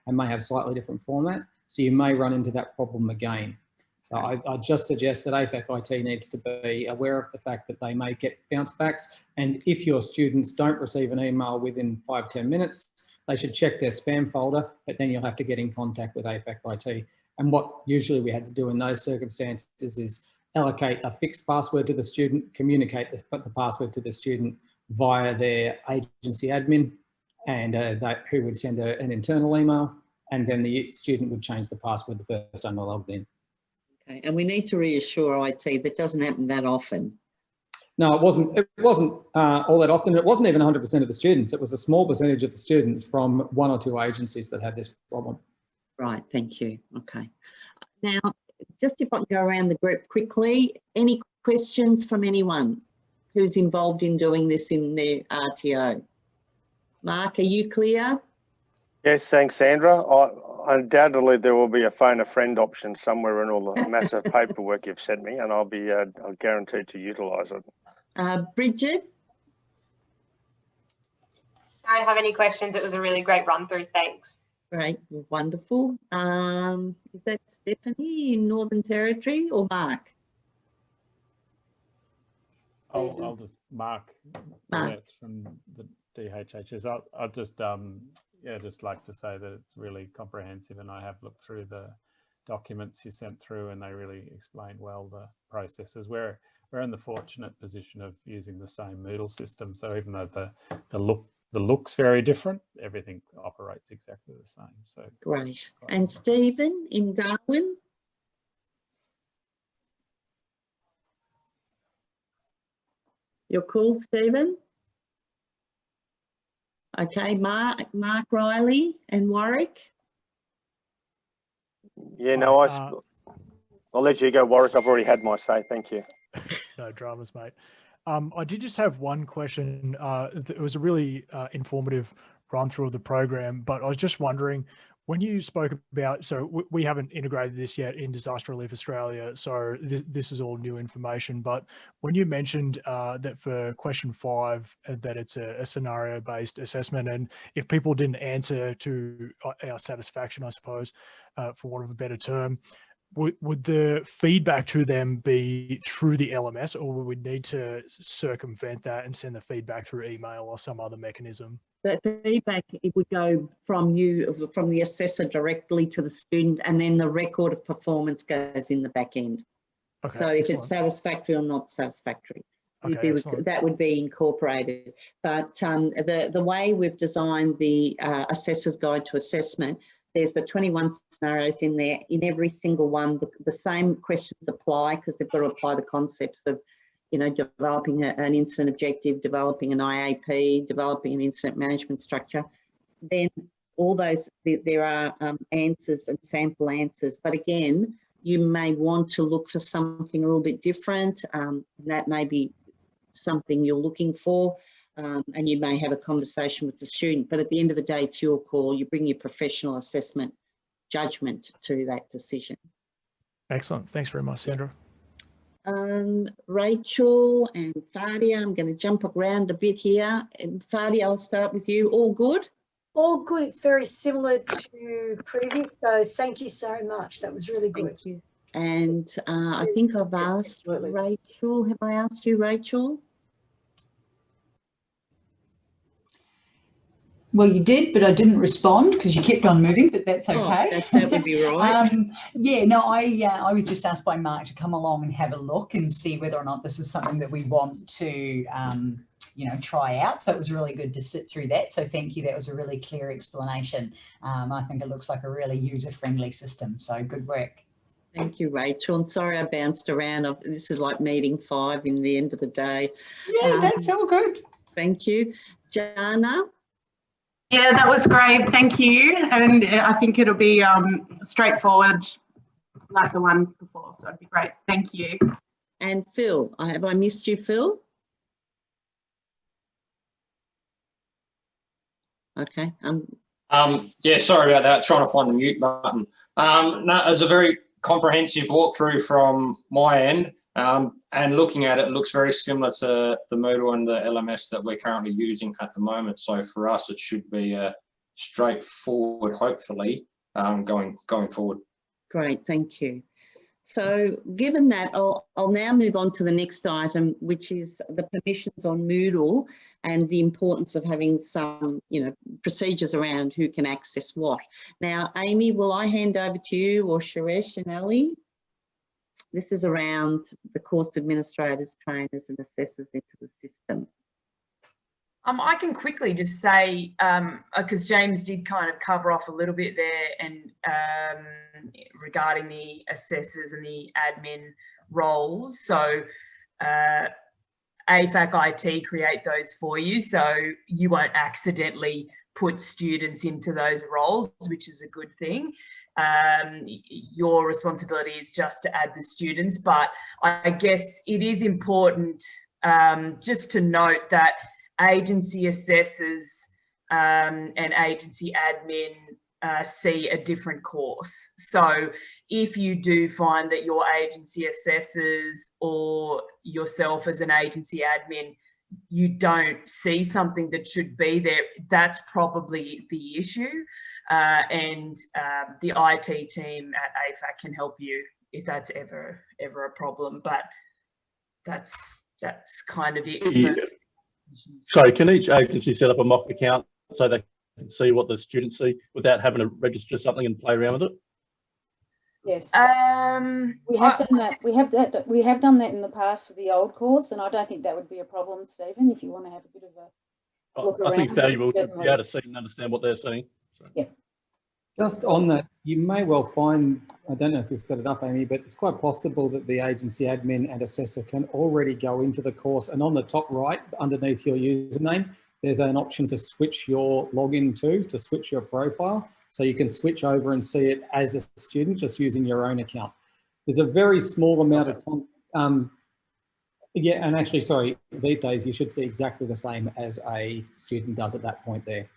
and may have slightly different format, so you may run into that problem again. So I just suggest that AFAC IT needs to be aware of the fact that they may get bounce backs, and if your students don't receive an email within 5–10 minutes, they should check their spam folder, but then you'll have to get in contact with AFAC IT. And what usually we had to do in those circumstances is allocate a fixed password to the student, communicate the password to the student via their agency admin, and who would send an internal email, and then the student would change the password the first time they logged in. Okay, and we need to reassure IT that doesn't happen that often. No, it wasn't all that often. It wasn't even 100% of the students. It was a small percentage of the students from 1 or 2 agencies that had this problem. Right, thank you. Okay. Now, just if I can go around the group quickly, any questions from anyone who's involved in doing this in their RTO? Mark, are you clear? Yes, thanks, Sandra. Undoubtedly, there will be a phone a friend option somewhere in all the massive paperwork you've sent me, and I'll be guaranteed to utilise it. Bridget? I don't have any questions. It was a really great run through. Thanks. Great, wonderful. Is that Stephanie in Northern Territory or Mark? I'll just Mark from the DHHS. I'll just just like to say that it's really comprehensive, and I have looked through the documents you sent through, and they really explain well the processes. We're in the fortunate position of using the same Moodle system, so even though the look's very different, everything operates exactly the same. So great. And Stephen in Darwin? You're cool, Stephen? Okay, Mark Riley and Warwick? Yeah, no, I'll let you go, Warwick. I've already had my say. Thank you. No dramas, mate. I did just have one question. It was a really informative run through of the program, but I was just wondering, when you spoke about, so we haven't integrated this yet in Disaster Relief Australia, so this is all new information, but when you mentioned that for question 5, that it's a scenario-based assessment, and if people didn't answer to our satisfaction, I suppose, for want of a better term, would the feedback to them be through the LMS, or would we need to circumvent that and send the feedback through email or some other mechanism? The feedback, it would go from the assessor directly to the student, and then the record of performance goes in the back end. Okay, so if it's satisfactory or not satisfactory, that would be incorporated. But the way we've designed the Assessor's Guide to Assessment, there's the 21 scenarios in there. In every single one, the same questions apply, because they've got to apply the concepts of, developing an incident objective, developing an IAP, developing an incident management structure. Then all those, there are answers and sample answers. But again, you may want to look for something a little bit different. That may be something you're looking for. And you may have a conversation with the student, but at the end of the day, it's your call. You bring your professional assessment judgment to that decision. Excellent. Thanks very much, Sandra. Rachel and Fadia, I'm going to jump around a bit here. And Fadia, I'll start with you. All good? All good. It's very similar to previous, so thank you so much. That was really good. Thank you. And I think I've asked Rachel. Have I asked you, Rachel? Well, you did, but I didn't respond because you kept on moving, but that's okay. Oh, that would be right. Yeah, no, I was just asked by Mark to come along and have a look and see whether or not this is something that we want to, you know, try out. So it was really good to sit through that. So thank you. That was a really clear explanation. I think it looks like a really user-friendly system. So good work. Thank you, Rachel. And sorry I bounced around. This is like meeting 5 in the end of the day. Yeah, that's all good. Thank you. Jana? Yeah, that was great. Thank you. And I think it'll be straightforward like the one before. So it'd be great. Thank you. And Phil, have I missed you, Phil? Okay. Yeah, sorry about that. Trying to find the mute button. No, it was a very comprehensive walkthrough from my end. And looking at it, it looks very similar to the Moodle and the LMS that we're currently using at the moment. So for us, it should be straightforward, hopefully, going forward. Great, thank you. So given that, I'll now move on to the next item, which is the permissions on Moodle and the importance of having some, you know, procedures around who can access what. Now, Amy, will I hand over to you, or Suresh and Ali? This is around the course administrators, trainers and assessors into the system. I can quickly just say, because James did kind of cover off a little bit there, and regarding the assessors and the admin roles. So AFAC IT create those for you, so you won't accidentally put students into those roles, which is a good thing. Your responsibility is just to add the students, but I guess it is important just to note that agency assessors and agency admin see a different course. So if you do find that your agency assessors or yourself as an agency admin, you don't see something that should be there, that's probably the issue. And the IT team at AFAC can help you if that's ever a problem. But that's kind of it. Yeah. So can each agency set up a mock account so they can see what the students see without having to register something and play around with it? Yes. We have done that. We have done that in the past for the old course, and I don't think that would be a problem, Stephen, if you want to have a bit of a look around. I think it's valuable to be able to see and understand what they're seeing. So. Yeah. Just on that, you may well find, I don't know if you've set it up, Amy, but it's quite possible that the agency admin and assessor can already go into the course, and on the top right, underneath your username, there's an option to switch your login to switch your profile. So you can switch over and see it as a student just using your own account. There's a very small amount of, yeah, and actually, sorry, these days you should see exactly the same as a student does at that point there.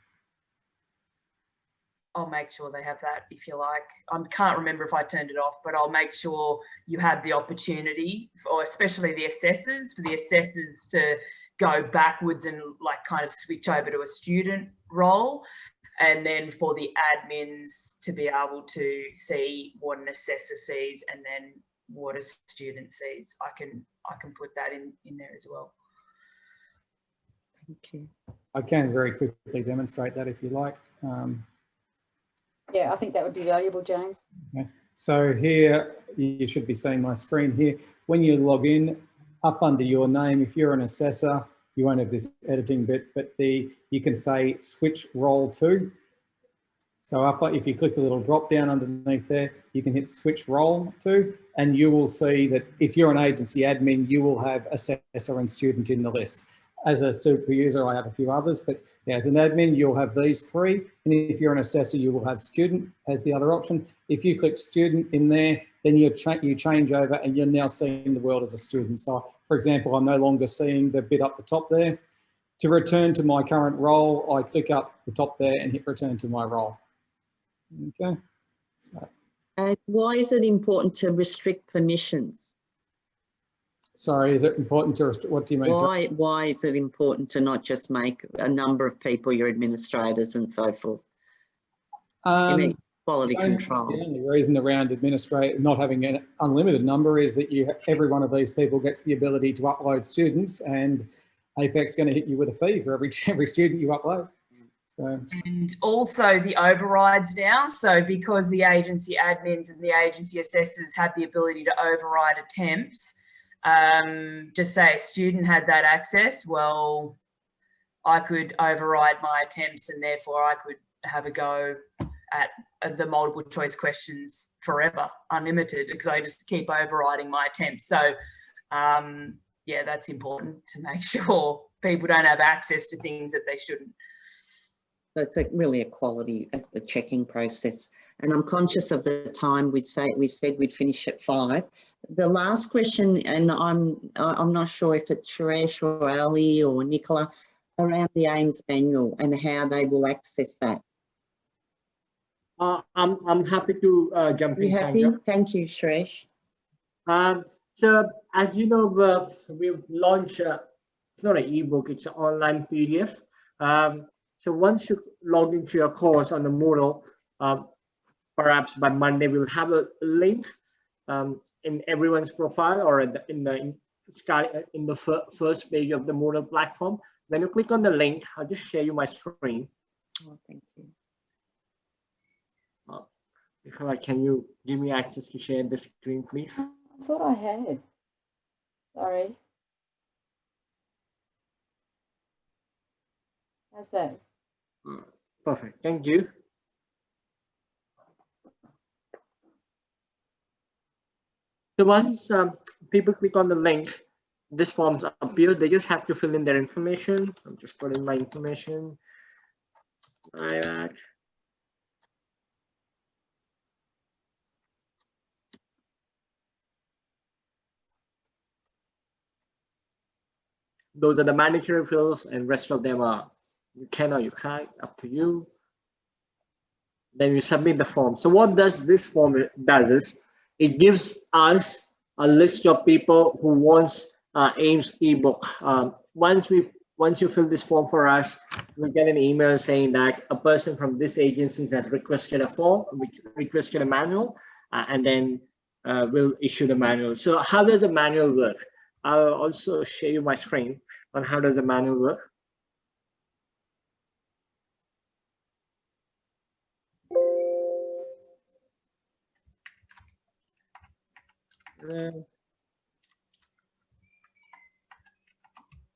I'll make sure they have that if you like. I can't remember if I turned it off, but I'll make sure you have the opportunity, or especially the assessors, for the assessors to go backwards and like kind of switch over to a student role. And then for the admins to be able to see what an assessor sees and then what a student sees. I can put that in there as well. Thank you. I can very quickly demonstrate that if you like. Yeah, I think that would be valuable, James. Okay. So here, you should be seeing my screen here. When you log in, up under your name, if you're an assessor, you won't have this editing bit, but you can say switch role to. So up, if you click the little drop down underneath there, you can hit switch role to, and you will see that if you're an agency admin, you will have assessor and student in the list. As a super user, I have a few others, but yeah, as an admin, you'll have these three. And if you're an assessor, you will have student as the other option. If you click student in there, then you change over and you're now seeing the world as a student. So for example, I'm no longer seeing the bit up the top there. To return to my current role, I click up the top there and hit return to my role. Okay. So. And why is it important to restrict permissions? Sorry, is it important to restrict? What do you mean? Why is it important to not just make a number of people your administrators and so forth? By quality control. The only reason around not having an unlimited number is that every one of these people gets the ability to upload students, and AFEC's is going to hit you with a fee for every student you upload. So. And also the overrides now. So because the agency admins and the agency assessors have the ability to override attempts, just say a student had that access, well, I could override my attempts and therefore I could have a go at the multiple choice questions forever, unlimited, because I just keep overriding my attempts. So yeah, that's important to make sure people don't have access to things that they shouldn't. So it's really a quality checking process. And I'm conscious of the time. We said we'd finish at 5. The last question, and I'm not sure if it's Suresh or Ali or Nicola, around the AIIMS manual and how they will access that. I'm happy to jump in. Happy? Thank you, Suresh. So as you know, we've launched. It's not an ebook; it's an online PDF. So once you log into your course on the Moodle, perhaps by Monday we'll have a link in everyone's profile or in the first page of the Moodle platform. When you click on the link, I'll just share you my screen. Oh, thank you. Nicola, can you give me access to share the screen, please? I thought I had. Sorry. How's that? Perfect. Thank you. So once people click on the link, this forms appear. They just have to fill in their information. I'm just putting my information. Those are the mandatory fields, and rest of them are you can or you can't, up to you. Then you submit the form. So what does this form does is it gives us a list of people who wants AIIMS ebook. Once you fill this form for us, we get an email saying that a person from this agency has requested a form, requested a manual, and then we'll issue the manual. So how does the manual work? I'll also share you my screen on how does the manual work.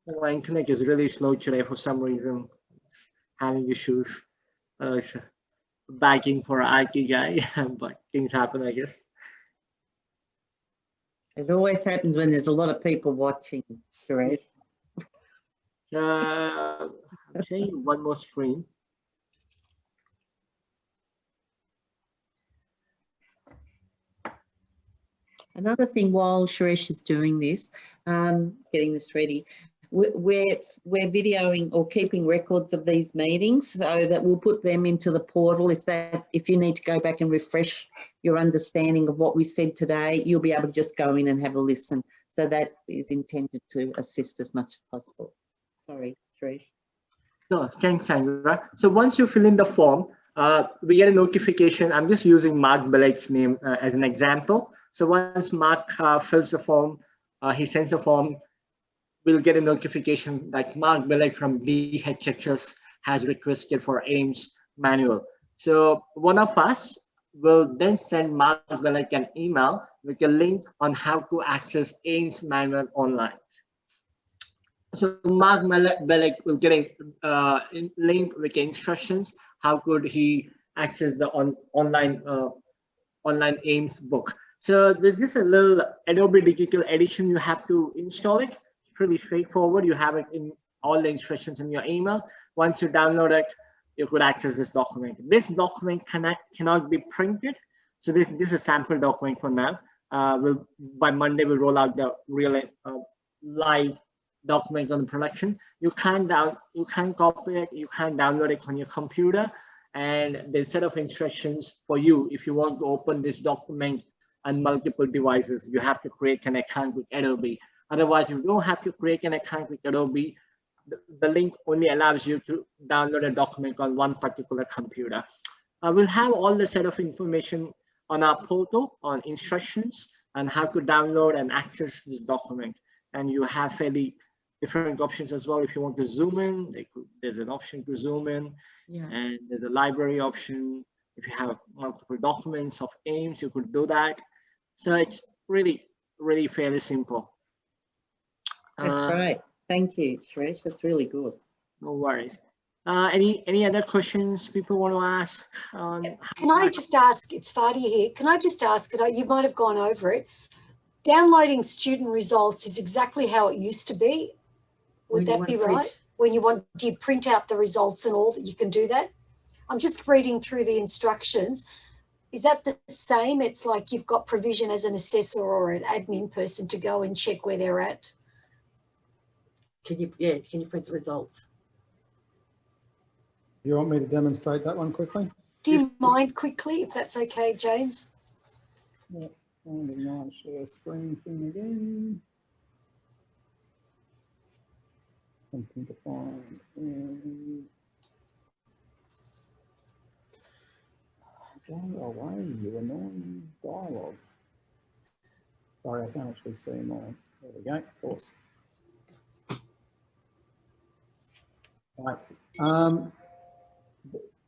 My internet is really slow today for some reason. It's having issues. It's bagging for an IT guy, but things happen, I guess. It always happens when there's a lot of people watching, Suresh. I'm showing you one more screen. Another thing, while Suresh is doing this, getting this ready, we're videoing or keeping records of these meetings so that we'll put them into the portal. If you need to go back and refresh your understanding of what we said today, you'll be able to just go in and have a listen. So that is intended to assist as much as possible. Sorry, Suresh. No, thanks, Sandra. So once you fill in the form, we get a notification. I'm just using Mark Beleg's name as an example. So once Mark fills the form, he sends a form, we'll get a notification like Mark Beleg from DHHS has requested for AIIMS manual. So one of us will then send Mark Beleg an email with a link on how to access AIIMS manual online. So Mark Beleg will get a link with instructions. How could he access the online AIIMS book? So there's just a little Adobe Digital Edition. You have to install it. It's pretty straightforward. You have it in all the instructions in your email. Once you download it, you could access this document. This document cannot be printed. So this is just a sample document for now. By Monday, we'll roll out the real live documents on the production. You can't copy it. You can't download it on your computer. And there's a set of instructions for you if you want to open this document on multiple devices. You have to create an account with Adobe. Otherwise, you don't have to create an account with Adobe. The link only allows you to download a document on one particular computer. We'll have all the set of information on our portal on instructions and how to download and access this document. And you have fairly different options as well. If you want to zoom in, there's an option to zoom in, and there's a library option. If you have multiple documents of AIIMS, you could do that. So it's really fairly simple. That's great. Thank you, Suresh. That's really good. No worries. Any other questions people want to ask? Can I just ask, it's Fadi here, can I just ask, you might have gone over it, downloading student results is exactly how it used to be. Would that be right? When you want, do you print out the results and all that you can do that? I'm just reading through the instructions. Is that the same? It's like you've got provision as an assessor or an admin person to go and check where they're at. Can you print the results? Do you want me to demonstrate that one quickly? Do you mind quickly, if that's okay, James? Yeah, finding my share screen thing again. Something to find. Go away, you annoying dialogue. Sorry, I can't actually see mine. There we go, of course. Right.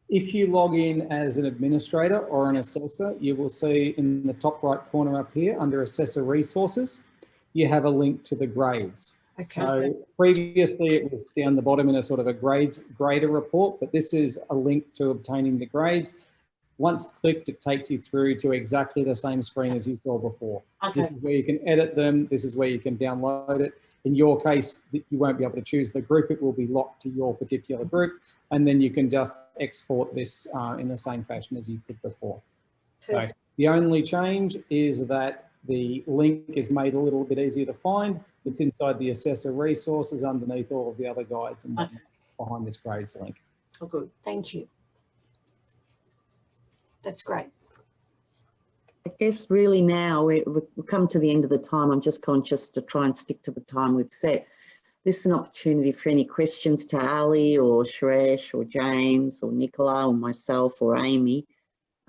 If you log in as an administrator or an assessor, you will see in the top right corner up here under Assessor Resources, you have a link to the grades. Okay. So previously it was down the bottom in a sort of a grader report, but this is a link to obtaining the grades. Once clicked, it takes you through to exactly the same screen as you saw before. Okay. This is where you can edit them. This is where you can download it. In your case, you won't be able to choose the group. It will be locked to your particular group. And then you can just export this in the same fashion as you could before. So the only change is that the link is made a little bit easier to find. It's inside the Assessor Resources underneath all of the other guides and whatnot behind this grades link. Oh, good. Thank you. That's great. I guess really now we've come to the end of the time. I'm just conscious to try and stick to the time we've set. This is an opportunity for any questions to Ali or Suresh or James or Nicola or myself or Amy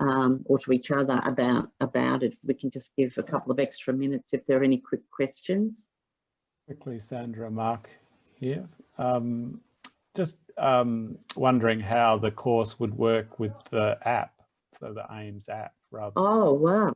or to each other about it. If we can just give a couple of extra minutes if there are any quick questions. Quickly, Sandra, Mark here. Just wondering how the course would work with the app, so the AIIMS app rather. Oh, wow.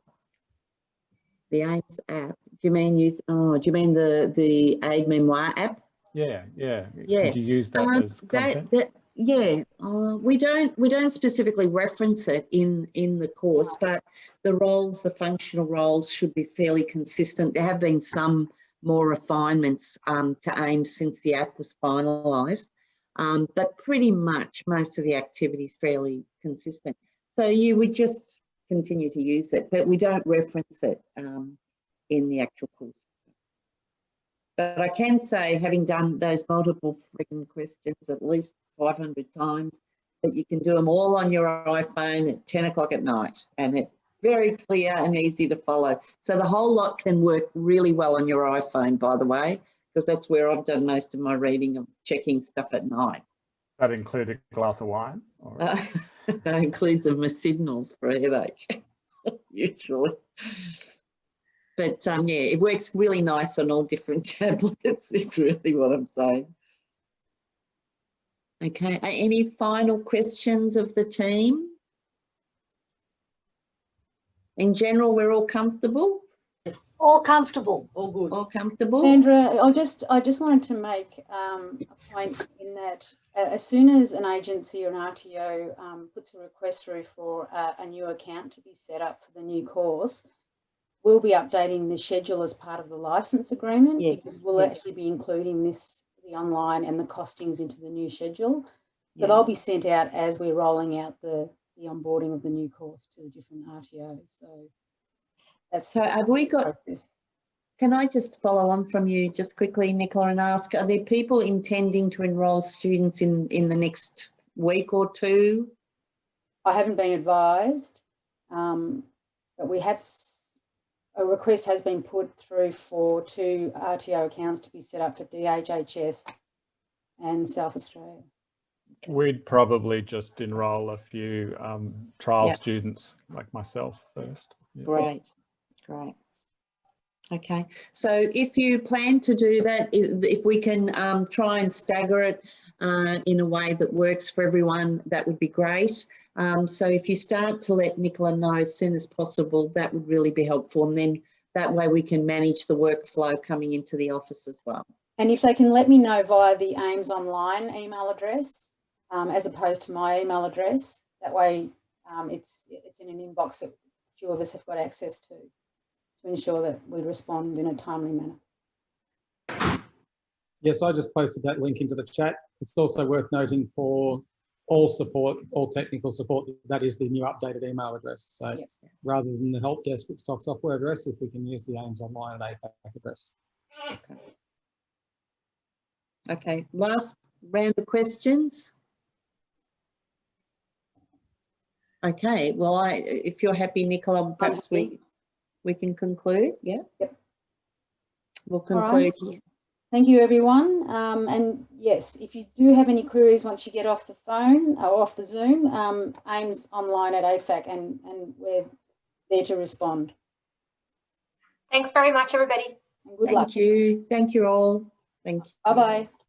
The AIIMS app. Do you mean do you mean the Aid Memoir app? Yeah. Could you use that as content? We don't specifically reference it in the course, but the roles, the functional roles should be fairly consistent. There have been some more refinements to AIIMS since the app was finalised, but pretty much most of the activity is fairly consistent. So you would just continue to use it, but we don't reference it in the actual course. But I can say, having done those multiple freaking questions at least 500 times, that you can do them all on your iPhone at 10 o'clock at night, and it's very clear and easy to follow. So the whole lot can work really well on your iPhone, by the way, because that's where I've done most of my reading and checking stuff at night. That include a glass of wine? Or... that includes a signal for a headache, usually. But yeah, it works really nice on all different tablets. It's really what I'm saying. Okay, any final questions of the team? In general, we're all comfortable? Yes. All comfortable. All good. All comfortable? Sandra, I just wanted to make a point in that as soon as an agency or an RTO puts a request through for a new account to be set up for the new course, we'll be updating the schedule as part of the license agreement, because we'll actually be including the online and the costings into the new schedule. So they'll be sent out as we're rolling out the onboarding of the new course to the different RTOs. So that's have we got, can I just follow on from you just quickly, Nicola, and ask, are there people intending to enrol students in the next week or two? I haven't been advised, but we have a request has been put through for 2 RTO accounts to be set up for DHHS and South Australia. We'd probably just enroll a few trial Yeah. students like myself first. Yeah. Great, great. Okay, so if you plan to do that, if we can try and stagger it in a way that works for everyone, that would be great. So if you start to let Nicola know as soon as possible, that would really be helpful. And then that way we can manage the workflow coming into the office as well. And if they can let me know via the AIIMS online email address, as opposed to my email address, that way it's in an inbox that a few of us have got access to ensure that we respond in a timely manner. Yes, I just posted that link into the chat. It's also worth noting for all support, all technical support, that is the new updated email address. So yes, rather than the help desk at stock software address, if we can use the AIIMS online and APAC address. Okay. Okay, last round of questions. Okay, well, if you're happy, Nicola, perhaps we can conclude. Yeah. Yep. We'll conclude here. Thank you, everyone. And yes, if you do have any queries once you get off the phone or off the Zoom, AIIMS online at AFAC, and we're there to respond. Thanks very much, everybody. And good luck. Thank you. Thank you all. Thank you. Bye-bye.